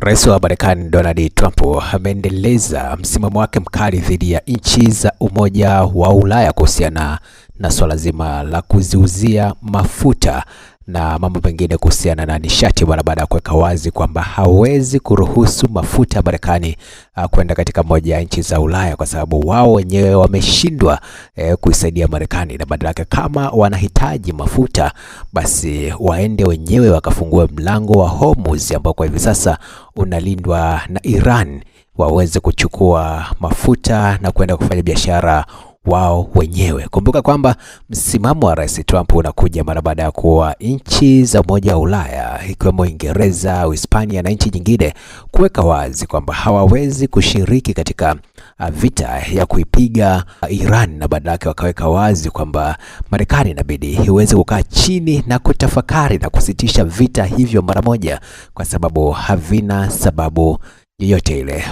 Rais wa Marekani Donald Trump ameendeleza msimamo wake mkali dhidi ya nchi za Umoja wa Ulaya kuhusiana na swala zima la kuziuzia mafuta na mambo mengine kuhusiana na nishati, baada ya kuweka wazi kwamba hawezi kuruhusu mafuta ya Marekani kwenda katika moja ya nchi za Ulaya kwa sababu wao wenyewe wameshindwa kuisaidia Marekani, na badala yake kama wanahitaji mafuta basi waende wenyewe wakafungue mlango wa Hormuz ambao kwa hivi sasa unalindwa na Iran, waweze kuchukua mafuta na kwenda kufanya biashara wao wenyewe. Kumbuka kwamba msimamo wa Rais Trump unakuja mara baada ya kuwa nchi za Umoja wa Ulaya ikiwemo Uingereza, Hispania na nchi nyingine kuweka wazi kwamba hawawezi kushiriki katika vita ya kuipiga Iran, na badala yake wakaweka wazi kwamba Marekani inabidi iweze kukaa chini na kutafakari na kusitisha vita hivyo mara moja kwa sababu havina sababu yoyote ile.